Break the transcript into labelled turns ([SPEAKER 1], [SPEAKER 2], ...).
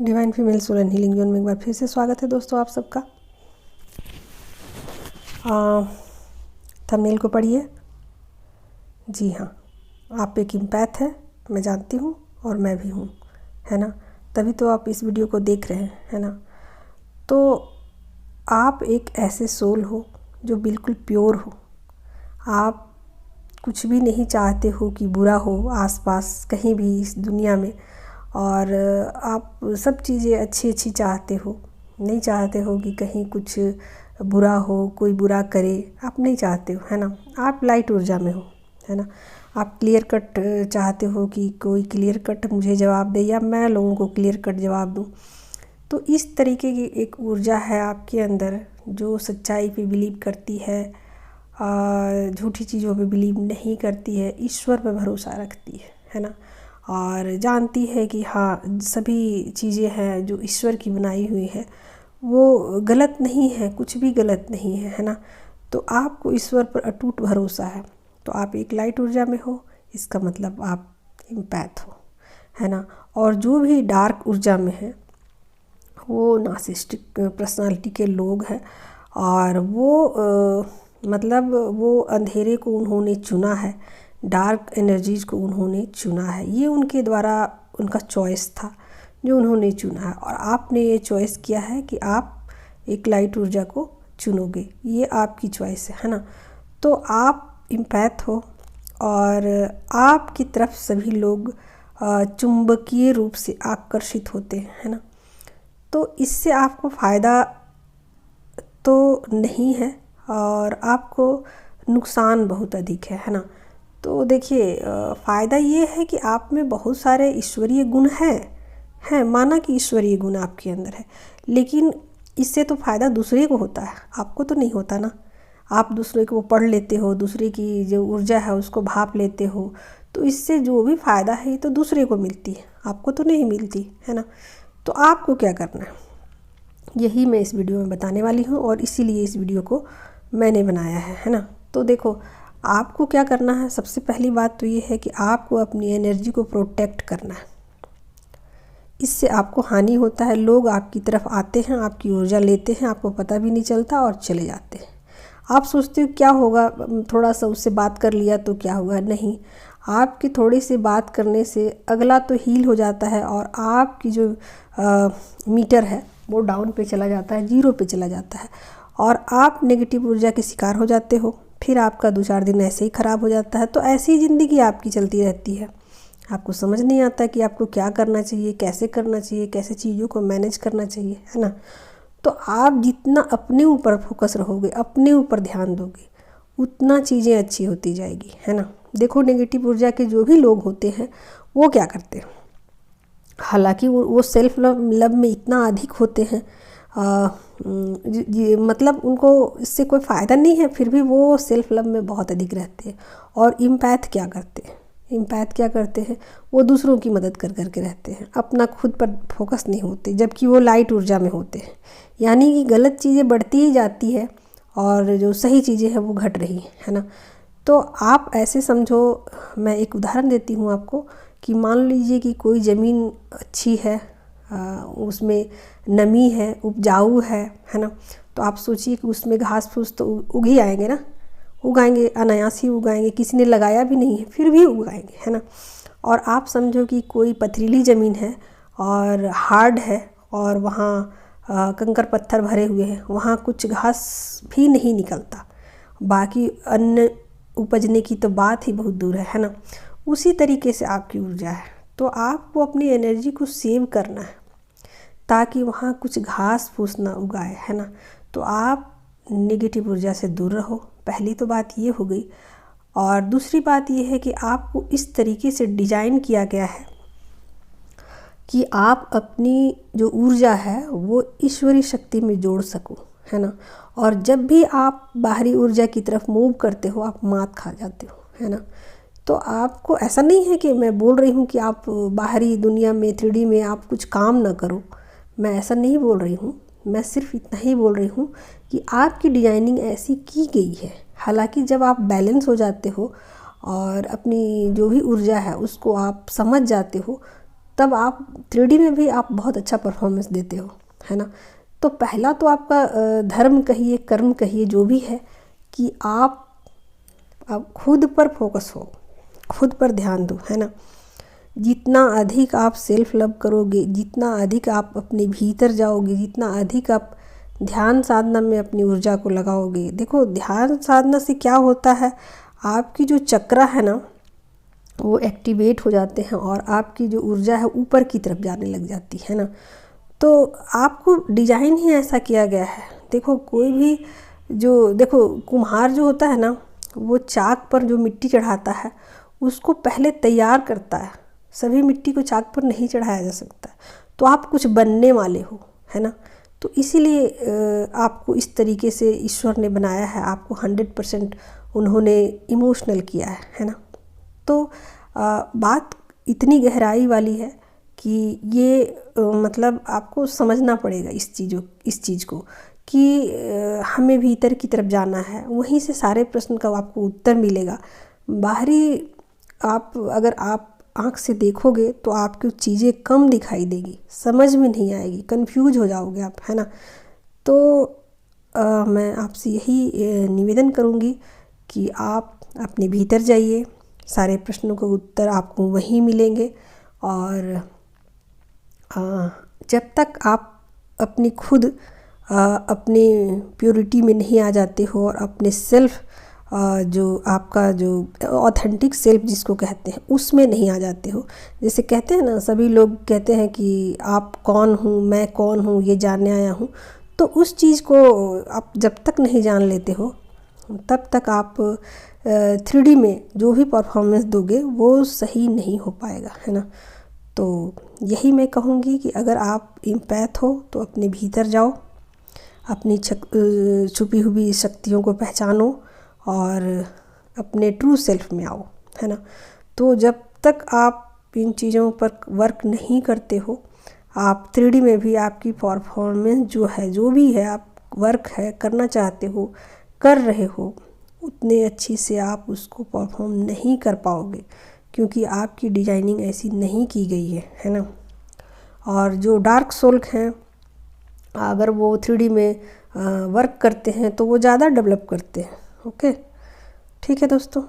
[SPEAKER 1] Divine female soul and healing zone में एक बार फिर से स्वागत है दोस्तों आप सबका। थंबनेल को पढ़िए। जी हाँ, आप एक इम्पैथ है, मैं जानती हूँ और मैं भी हूँ, है ना। तभी तो आप इस वीडियो को देख रहे हैं, है ना। तो आप एक ऐसे सोल हो जो बिल्कुल प्योर हो। आप कुछ भी नहीं चाहते हो कि बुरा हो आसपास कहीं भी इस दुनिया में, और आप सब चीज़ें अच्छी अच्छी चाहते हो। नहीं चाहते हो कि कहीं कुछ बुरा हो, कोई बुरा करे, आप नहीं चाहते हो, है ना। आप लाइट ऊर्जा में हो, है ना। आप क्लियर कट चाहते हो कि कोई क्लियर कट मुझे जवाब दे या मैं लोगों को क्लियर कट जवाब दूँ। तो इस तरीके की एक ऊर्जा है आपके अंदर जो सच्चाई पे बिलीव करती है, झूठी चीज़ों पे बिलीव नहीं करती है, ईश्वर पे भरोसा रखती है ना। और जानती है कि हाँ, सभी चीज़ें हैं जो ईश्वर की बनाई हुई है वो गलत नहीं है, कुछ भी गलत नहीं है ना। तो आपको ईश्वर पर अटूट भरोसा है। तो आप एक लाइट ऊर्जा में हो, इसका मतलब आप इम्पैथ हो, है ना। और जो भी डार्क ऊर्जा में है वो नार्सिसिस्टिक पर्सनालिटी के लोग हैं, और वो मतलब वो अंधेरे को उन्होंने चुना है, डार्क एनर्जीज़ को उन्होंने चुना है। ये उनके द्वारा उनका चॉइस था जो उन्होंने चुना है, और आपने ये चॉइस किया है कि आप एक लाइट ऊर्जा को चुनोगे। ये आपकी चॉइस है ना। तो आप इम्पैथ हो और आपकी तरफ सभी लोग चुंबकीय रूप से आकर्षित होते हैं, है ना। तो इससे आपको फ़ायदा तो नहीं है और आपको नुकसान बहुत अधिक है ना। तो देखिए, फ़ायदा ये है कि आप में बहुत सारे ईश्वरीय गुण हैं, माना कि ईश्वरीय गुण आपके अंदर है, लेकिन इससे तो फ़ायदा दूसरे को होता है, आपको तो नहीं होता ना। आप दूसरे को पढ़ लेते हो, दूसरे की जो ऊर्जा है उसको भाप लेते हो, तो इससे जो भी फ़ायदा है ये तो दूसरे को मिलती है, आपको तो नहीं मिलती, है ना। तो आपको क्या करना है यही मैं इस वीडियो में बताने वाली हूँ, और इसीलिए इस वीडियो को मैंने बनाया है ना। तो देखो, आपको क्या करना है। सबसे पहली बात तो ये है कि आपको अपनी एनर्जी को प्रोटेक्ट करना है। इससे आपको हानि होता है, लोग आपकी तरफ आते हैं, आपकी ऊर्जा लेते हैं, आपको पता भी नहीं चलता और चले जाते हैं। आप सोचते हो क्या होगा, थोड़ा सा उससे बात कर लिया तो क्या होगा। नहीं, आपकी थोड़ी सी बात करने से अगला तो हील हो जाता है, और आपकी जो मीटर है वो डाउन पे चला जाता है, जीरो पे चला जाता है, और आप नेगेटिव ऊर्जा के शिकार हो जाते हो। फिर आपका 2-4 दिन ऐसे ही ख़राब हो जाता है। तो ऐसी ज़िंदगी आपकी चलती रहती है। आपको समझ नहीं आता कि आपको क्या करना चाहिए, कैसे करना चाहिए, कैसे चीज़ों को मैनेज करना चाहिए, है ना। तो आप जितना अपने ऊपर फोकस रहोगे, अपने ऊपर ध्यान दोगे, उतना चीज़ें अच्छी होती जाएगी, है ना। देखो, नेगेटिव ऊर्जा के जो भी लोग होते हैं वो क्या करते हैं, हालांकि वो सेल्फ लव में इतना अधिक होते हैं, मतलब उनको इससे कोई फ़ायदा नहीं है, फिर भी वो सेल्फ लव में बहुत अधिक रहते हैं। और इम्पैथ क्या करते हैं, इम्पैथ क्या करते हैं, वो दूसरों की मदद कर करके रहते हैं, अपना खुद पर फोकस नहीं होते, जबकि वो लाइट ऊर्जा में होते हैं। यानी कि गलत चीज़ें बढ़ती ही जाती है और जो सही चीज़ें हैं वो घट रही है ना। तो आप ऐसे समझो, मैं एक उदाहरण देती हूँ आपको, कि मान लीजिए कि कोई ज़मीन अच्छी है, उसमें नमी है, उपजाऊ है ना। तो आप सोचिए कि उसमें घास फूस तो उग ही आएंगे ना, उगाएंगे, अनायास ही उगाएंगे, किसी ने लगाया भी नहीं है फिर भी उगाएंगे, है ना। और आप समझो कि कोई पथरीली ज़मीन है और हार्ड है, और वहाँ कंकर पत्थर भरे हुए हैं, वहाँ कुछ घास भी नहीं निकलता, बाकी अन्न उपजने की तो बात ही बहुत दूर है ना। उसी तरीके से आपकी ऊर्जा है। तो आपको अपनी एनर्जी को सेव करना है ताकि वहाँ कुछ घास फूस ना उगाए, है ना। तो आप नेगेटिव ऊर्जा से दूर रहो, पहली तो बात ये हो गई। और दूसरी बात ये है कि आपको इस तरीके से डिज़ाइन किया गया है कि आप अपनी जो ऊर्जा है वो ईश्वरीय शक्ति में जोड़ सको, है ना। और जब भी आप बाहरी ऊर्जा की तरफ मूव करते हो आप मात खा जाते हो, है ना। तो आपको ऐसा नहीं है कि मैं बोल रही हूँ कि आप बाहरी दुनिया में 3D में आप कुछ काम ना करो, मैं ऐसा नहीं बोल रही हूँ। मैं सिर्फ इतना ही बोल रही हूँ कि आपकी डिज़ाइनिंग ऐसी की गई है। हालांकि जब आप बैलेंस हो जाते हो और अपनी जो भी ऊर्जा है उसको आप समझ जाते हो, तब आप 3D में भी आप बहुत अच्छा परफॉर्मेंस देते हो, है ना। तो पहला तो आपका धर्म कहिए, कर्म कहिए, जो भी है, कि आप खुद पर फोकस हो, खुद पर ध्यान दो, है ना। जितना अधिक आप सेल्फ लव करोगे, जितना अधिक आप अपने भीतर जाओगे, जितना अधिक आप ध्यान साधना में अपनी ऊर्जा को लगाओगे। देखो, ध्यान साधना से क्या होता है, आपकी जो चक्रा है ना वो एक्टिवेट हो जाते हैं और आपकी जो ऊर्जा है ऊपर की तरफ जाने लग जाती है ना। तो आपको डिजाइन ही ऐसा किया गया है। देखो, कोई भी जो, देखो कुम्हार जो होता है ना, वो चाक पर जो मिट्टी चढ़ाता है उसको पहले तैयार करता है। सभी मिट्टी को चाक पर नहीं चढ़ाया जा सकता। तो आप कुछ बनने वाले हो, है ना। तो इसीलिए आपको इस तरीके से ईश्वर ने बनाया है, आपको 100% उन्होंने इमोशनल किया है ना। तो बात इतनी गहराई वाली है कि ये मतलब आपको समझना पड़ेगा इस चीज़ को कि हमें भीतर की तरफ जाना है, वहीं से सारे प्रश्न का आपको उत्तर मिलेगा। बाहरी अगर आप आँख से देखोगे तो आपको चीज़ें कम दिखाई देगी, समझ में नहीं आएगी, कंफ्यूज हो जाओगे आप, है ना। तो मैं आपसे यही निवेदन करूँगी कि आप अपने भीतर जाइए, सारे प्रश्नों के उत्तर आपको वहीं मिलेंगे। और जब तक आप अपनी खुद अपने प्योरिटी में नहीं आ जाते हो और अपने सेल्फ जो आपका जो ऑथेंटिक सेल्फ जिसको कहते हैं उसमें नहीं आ जाते हो। जैसे कहते हैं ना, सभी लोग कहते हैं कि आप कौन हूँ, मैं कौन हूँ, ये जानने आया हूँ। तो उस चीज़ को आप जब तक नहीं जान लेते हो तब तक आप 3D में जो भी परफॉर्मेंस दोगे वो सही नहीं हो पाएगा, है ना। तो यही मैं कहूँगी कि अगर आप एम्पैथ हो तो अपने भीतर जाओ, अपनी छुपी हुई शक्तियों को पहचानो और अपने ट्रू सेल्फ में आओ, है ना। तो जब तक आप इन चीज़ों पर वर्क नहीं करते हो, आप 3D में भी आपकी परफॉर्मेंस जो है, जो भी है आप वर्क है करना चाहते हो, कर रहे हो, उतने अच्छी से आप उसको परफॉर्म नहीं कर पाओगे, क्योंकि आपकी डिजाइनिंग ऐसी नहीं की गई है ना। और जो डार्क सोल हैं, अगर वो 3D में वर्क करते हैं तो वो ज़्यादा डेवलप करते हैं। ओके, ठीक है दोस्तों।